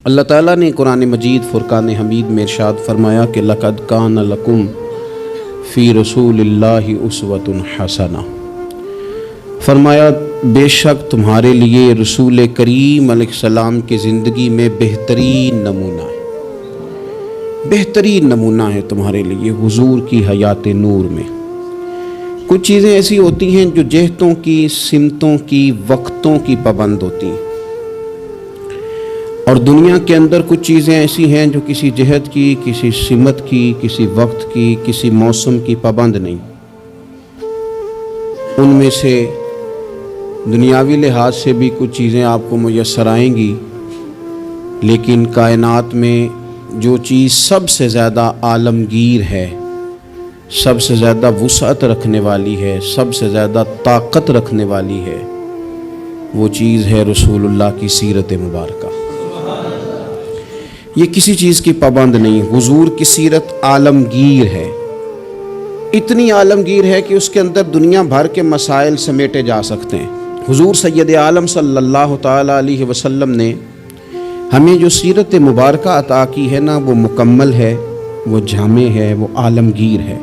اللہ تعالیٰ نے قرآن مجید فرقان حمید میں ارشاد فرمایا کہ لقد کان لکم فی رسول اللہ اسوۃ حسنہ، فرمایا بے شک تمہارے لیے رسول کریم علیہ السلام کی زندگی میں بہترین نمونہ ہے، بہترین نمونہ ہے تمہارے لیے حضور کی حیات نور میں۔ کچھ چیزیں ایسی ہوتی ہیں جو جہتوں کی، سمتوں کی، وقتوں کی پابند ہوتی ہیں، اور دنیا کے اندر کچھ چیزیں ایسی ہیں جو کسی جہت کی، کسی سمت کی، کسی وقت کی، کسی موسم کی پابند نہیں۔ ان میں سے دنیاوی لحاظ سے بھی کچھ چیزیں آپ کو میسر آئیں گی، لیکن کائنات میں جو چیز سب سے زیادہ عالمگیر ہے، سب سے زیادہ وسعت رکھنے والی ہے، سب سے زیادہ طاقت رکھنے والی ہے، وہ چیز ہے رسول اللہ کی سیرت مبارکہ۔ یہ کسی چیز کی پابند نہیں، حضور کی سیرت عالمگیر ہے، اتنی عالمگیر ہے کہ اس کے اندر دنیا بھر کے مسائل سمیٹے جا سکتے ہیں۔ حضور سید عالم صلی اللہ تعالیٰ علیہ وسلم نے ہمیں جو سیرت مبارکہ عطا کی ہے نا، وہ مکمل ہے، وہ جامع ہے، وہ عالمگیر ہے۔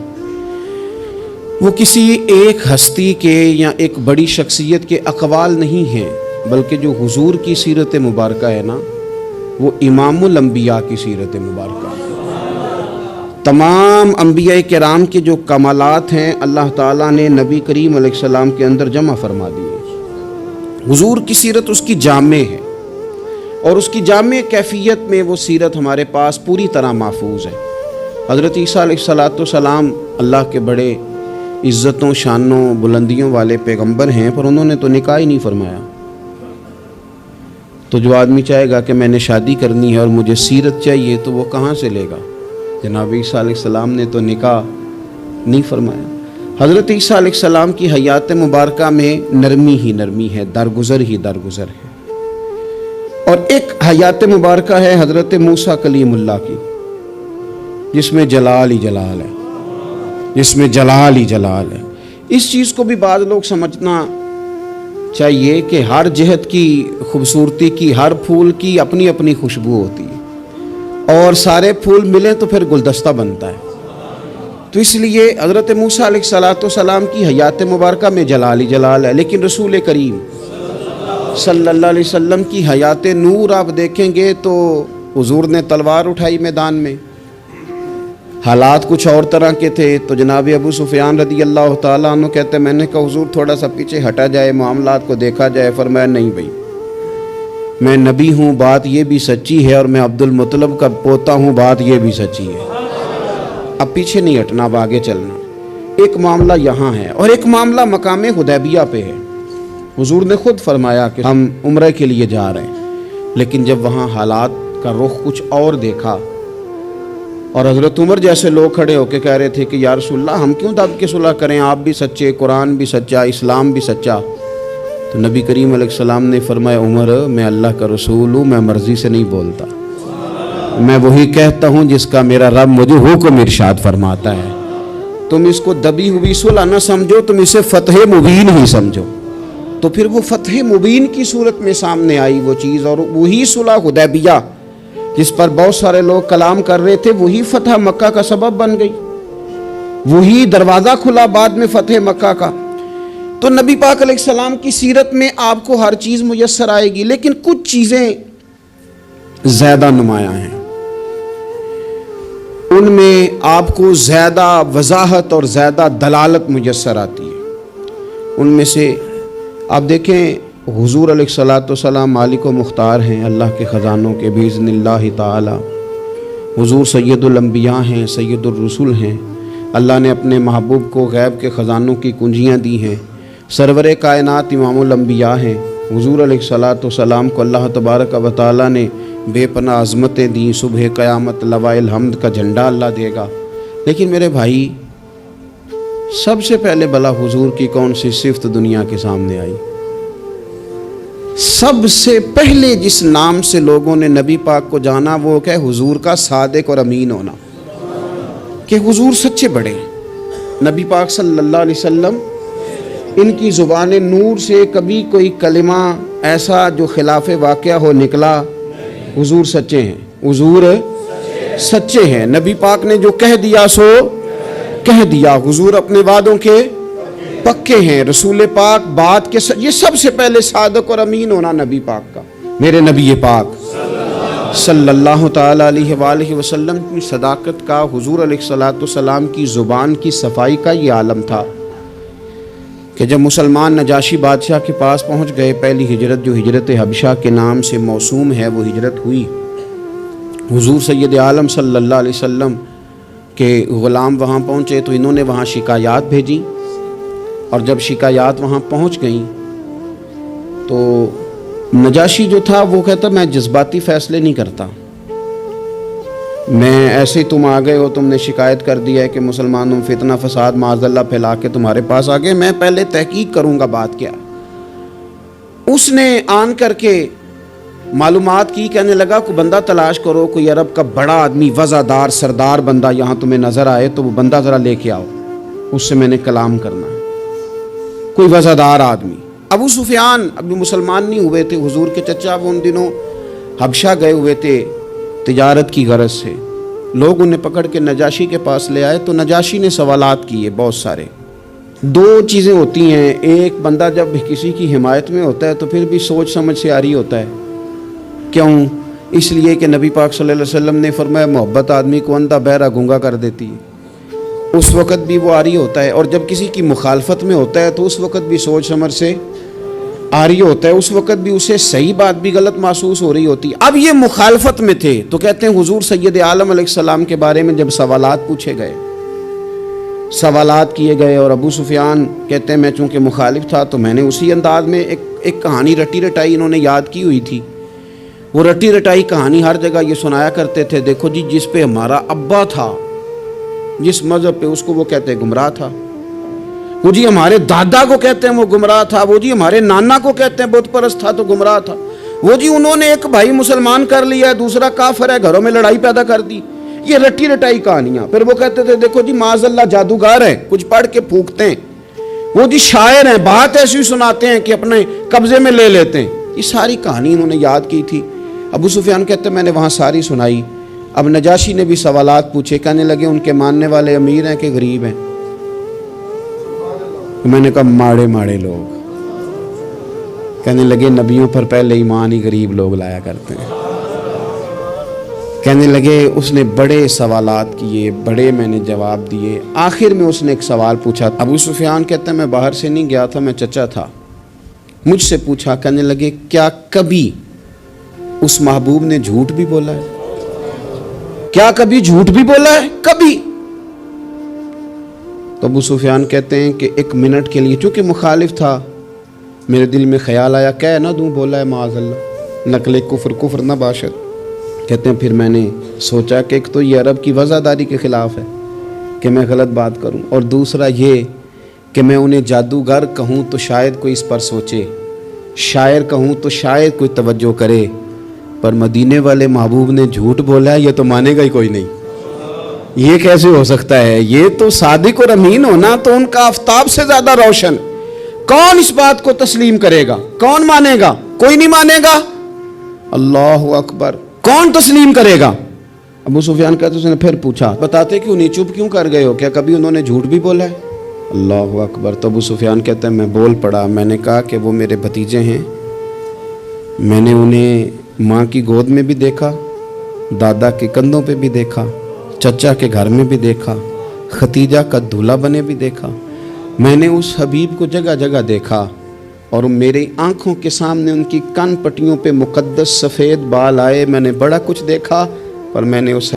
وہ کسی ایک ہستی کے یا ایک بڑی شخصیت کے اقوال نہیں ہیں، بلکہ جو حضور کی سیرت مبارکہ ہے نا، وہ امام الانبیاء کی سیرت مبارکہ ہے۔ تمام انبیاء کرام کے جو کمالات ہیں اللہ تعالیٰ نے نبی کریم علیہ السلام کے اندر جمع فرما دیے۔ حضور کی سیرت اس کی جامع ہے، اور اس کی جامع کیفیت میں وہ سیرت ہمارے پاس پوری طرح محفوظ ہے۔ حضرت عیسیٰ علیہ السلام اللہ کے بڑے عزتوں، شانوں، بلندیوں والے پیغمبر ہیں، پر انہوں نے تو نکاح ہی نہیں فرمایا۔ تو جو آدمی چاہے گا کہ میں نے شادی کرنی ہے اور مجھے سیرت چاہیے، تو وہ کہاں سے لے گا؟ جناب عیسیٰ علیہ السلام نے تو نکاح نہیں فرمایا۔ حضرت عیسیٰ علیہ السلام کی حیات مبارکہ میں نرمی ہی نرمی ہے، درگزر ہی درگزر ہے۔ اور ایک حیات مبارکہ ہے حضرت موسیٰ کلیم اللہ کی، جس میں جلال ہی جلال ہے، جس میں جلال ہی جلال ہے۔ اس چیز کو بھی بعض لوگ سمجھنا چاہیے کہ ہر جہت کی خوبصورتی کی، ہر پھول کی اپنی اپنی خوشبو ہوتی ہے، اور سارے پھول ملیں تو پھر گلدستہ بنتا ہے۔ تو اس لیے حضرت موسیٰ علیہ السلام کی حیات مبارکہ میں جلال ہی جلال ہے، لیکن رسول کریم صلی اللہ علیہ وسلم کی حیات نور آپ دیکھیں گے تو حضور نے تلوار اٹھائی میدان میں، حالات کچھ اور طرح کے تھے، تو جناب ابو سفیان رضی اللہ تعالیٰ عنہ کہتے ہیں میں نے کہا حضور تھوڑا سا پیچھے ہٹا جائے، معاملات کو دیکھا جائے۔ فرمایا نہیں بھائی، میں نبی ہوں، بات یہ بھی سچی ہے، اور میں عبد المطلب کا پوتا ہوں، بات یہ بھی سچی ہے۔ اب پیچھے نہیں ہٹنا، اب آگے چلنا۔ ایک معاملہ یہاں ہے، اور ایک معاملہ مقام حدیبیہ پہ ہے۔ حضور نے خود فرمایا کہ ہم عمرہ کے لیے جا رہے ہیں، لیکن جب وہاں حالات کا رخ کچھ اور دیکھا، اور حضرت عمر جیسے لوگ کھڑے ہو کے کہہ رہے تھے کہ یا رسول اللہ ہم کیوں دب کے صلح کریں، آپ بھی سچے، قرآن بھی سچا، اسلام بھی سچا۔ تو نبی کریم علیہ السلام نے فرمایا عمر میں اللہ کا رسول ہوں، میں مرضی سے نہیں بولتا، میں وہی کہتا ہوں جس کا میرا رب مجھے حکم ارشاد فرماتا ہے۔ تم اس کو دبی ہوئی صلح نہ سمجھو، تم اسے فتح مبین ہی سمجھو۔ تو پھر وہ فتح مبین کی صورت میں سامنے آئی وہ چیز، اور وہی صلح حدیبیہ جس پر بہت سارے لوگ کلام کر رہے تھے، وہی فتح مکہ کا سبب بن گئی، وہی دروازہ کھلا بعد میں فتح مکہ کا۔ تو نبی پاک علیہ السلام کی سیرت میں آپ کو ہر چیز میسر آئے گی، لیکن کچھ چیزیں زیادہ نمایاں ہیں، ان میں آپ کو زیادہ وضاحت اور زیادہ دلالت میسر آتی ہے۔ ان میں سے آپ دیکھیں حضور علیہ السلام مالک و مختار ہیں اللہ کے خزانوں کے باذن اللہ تعالی۔ حضور سید الانبیاء ہیں، سید الرسل ہیں، اللہ نے اپنے محبوب کو غیب کے خزانوں کی کنجیاں دی ہیں۔ سرور کائنات امام الانبیاء ہیں۔ حضور علیہ السلام کو اللہ تبارک و تعالی نے بے پناہ عظمتیں دیں، صبح قیامت لواء الحمد کا جھنڈا اللہ دے گا۔ لیکن میرے بھائی، سب سے پہلے بلا حضور کی کون سی صفت دنیا کے سامنے آئی؟ سب سے پہلے جس نام سے لوگوں نے نبی پاک کو جانا وہ کہ حضور کا صادق اور امین ہونا، کہ حضور سچے بڑے ہیں۔ نبی پاک صلی اللہ علیہ وسلم، ان کی زبان نور سے کبھی کوئی کلمہ ایسا جو خلاف واقعہ ہو نکلا حضور سچے ہیں، حضور سچے ہیں، نبی پاک نے جو کہہ دیا سو کہہ دیا، حضور اپنے وعدوں کے پکے ہیں، رسول پاک بات کے یہ سب سے پہلے صادق اور امین ہونا نبی پاک کا، میرے نبی پاک صلی اللہ تعالی علیہ وآلہ وسلم کی صداقت کا، حضور علیہ السلام کی زبان کی صفائی کا یہ عالم تھا کہ جب مسلمان نجاشی بادشاہ کے پاس پہنچ گئے، پہلی ہجرت جو ہجرت حبشہ کے نام سے موسوم ہے وہ ہجرت ہوئی، حضور سید عالم صلی اللہ علیہ وسلم کے غلام وہاں پہنچے تو انہوں نے وہاں شکایات بھیجی، اور جب شکایات وہاں پہنچ گئیں تو نجاشی جو تھا وہ کہتا میں جذباتی فیصلے نہیں کرتا، میں ایسے ہی تم آ گئے ہو، تم نے شکایت کر دیا ہے کہ مسلمانوں فتنہ فساد معاذ اللہ پھیلا کے تمہارے پاس آ گئے، میں پہلے تحقیق کروں گا بات کیا۔ اس نے آن کر کے معلومات کی، کہنے لگا کوئی بندہ تلاش کرو، کوئی عرب کا بڑا آدمی وزادار سردار بندہ یہاں تمہیں نظر آئے تو وہ بندہ ذرا لے کے آؤ، اس سے میں نے کلام کرنا ہے، کوئی وزادار آدمی۔ ابو سفیان ابھی مسلمان نہیں ہوئے تھے، حضور کے چچا وہ ان دنوں حبشہ گئے ہوئے تھے تجارت کی غرض سے، لوگ انہیں پکڑ کے نجاشی کے پاس لے آئے تو نجاشی نے سوالات کیے بہت سارے۔ دو چیزیں ہوتی ہیں، ایک بندہ جب کسی کی حمایت میں ہوتا ہے تو پھر بھی سوچ سمجھ سے عاری ہوتا ہے، کیوں؟ اس لیے کہ نبی پاک صلی اللہ علیہ وسلم نے فرمایا محبت آدمی کو اندھا بہرا گونگا کر دیتی ہے، اس وقت بھی وہ عاری ہوتا ہے، اور جب کسی کی مخالفت میں ہوتا ہے تو اس وقت بھی سوچ سمجھ سے عاری ہوتا ہے، اس وقت بھی اسے صحیح بات بھی غلط محسوس ہو رہی ہوتی۔ اب یہ مخالفت میں تھے تو کہتے ہیں حضور سید عالم علیہ السلام کے بارے میں جب سوالات پوچھے گئے، سوالات کیے گئے، اور ابو سفیان کہتے ہیں میں چونکہ مخالف تھا تو میں نے اسی انداز میں ایک کہانی رٹی رٹائی انہوں نے یاد کی ہوئی تھی، وہ رٹی رٹائی کہانی ہر جگہ یہ سنایا کرتے تھے، دیکھو جی جس پہ ہمارا ابا تھا، جس مذہب پہ، اس کو وہ کہتے ہیں گمراہ تھا، وہ جی ہمارے دادا کو کہتے ہیں وہ گمراہ تھا، وہ جی ہمارے نانا کو کہتے ہیں بت پرست تھا تو گمراہ تھا، وہ جی انہوں نے ایک بھائی مسلمان کر لیا ہے، دوسرا کافر ہے، گھروں میں لڑائی پیدا کر دی، یہ رٹی رٹائی کہانیاں۔ پھر وہ کہتے تھے دیکھو جی معاذ اللہ جادوگر ہے، کچھ پڑھ کے پھونکتے ہیں، وہ جی شاعر ہیں، بات ایسی سناتے ہیں کہ اپنے قبضے میں لے لیتے ہیں، یہ ساری کہانی انہوں نے یاد کی تھی۔ ابو سفیان کہتے ہیں میں نے وہاں ساری سنائی۔ اب نجاشی نے بھی سوالات پوچھے، کہنے لگے ان کے ماننے والے امیر ہیں کہ غریب ہیں؟ میں نے کہا ماڑے ماڑے لوگ۔ کہنے لگے نبیوں پر پہلے ایمان ہی غریب لوگ لایا کرتے ہیں۔ کہنے لگے اس نے بڑے سوالات کیے، بڑے میں نے جواب دیے، آخر میں اس نے ایک سوال پوچھا۔ ابو سفیان کہتے ہیں میں باہر سے نہیں گیا تھا، میں چچا تھا، مجھ سے پوچھا، کہنے لگے کیا کبھی اس محبوب نے جھوٹ بھی بولا ہے؟ کیا کبھی جھوٹ بھی بولا ہے؟ کبھی؟ تو ابو سفیان کہتے ہیں کہ ایک منٹ کے لیے چونکہ مخالف تھا، میرے دل میں خیال آیا کہہ نہ دوں بولا ہے معاذ اللہ، نقل کفر نہ باشد۔ کہتے ہیں پھر میں نے سوچا کہ ایک تو یہ عرب کی وزاداری کے خلاف ہے کہ میں غلط بات کروں، اور دوسرا یہ کہ میں انہیں جادوگر کہوں تو شاید کوئی اس پر سوچے، شاعر کہوں تو شاید کوئی توجہ کرے، پر مدینے والے محبوب نے جھوٹ بولا ہے یہ تو مانے گا ہی کوئی نہیں، یہ کیسے ہو سکتا ہے؟ یہ تو صادق اور امین ہونا تو ان کا آفتاب سے زیادہ روشن، کون اس بات کو تسلیم کرے گا؟ کون مانے گا؟ کوئی نہیں مانے گا۔ اللہ اکبر، کون تسلیم کرے گا؟ ابو سفیان کہتے اس نے پھر پوچھا بتاتے کیوں نہیں، چپ کیوں کر گئے ہو، کیا کبھی انہوں نے جھوٹ بھی بولا ہے؟ اللہ اکبر۔ تو ابو سفیان کہتے ہیں میں بول پڑا، میں نے کہا کہ وہ میرے بھتیجے ہیں، میں نے انہیں ماں کی گود میں بھی دیکھا، دادا کے کندھوں پہ بھی دیکھا، چچا کے گھر میں بھی دیکھا، ختیجہ کا دولہا بنے بھی دیکھا، میں نے اس حبیب کو جگہ جگہ دیکھا، اور میری آنکھوں کے سامنے ان کی کان پٹیوں پہ مقدس سفید بال آئے، میں نے بڑا کچھ دیکھا، پر میں نے اس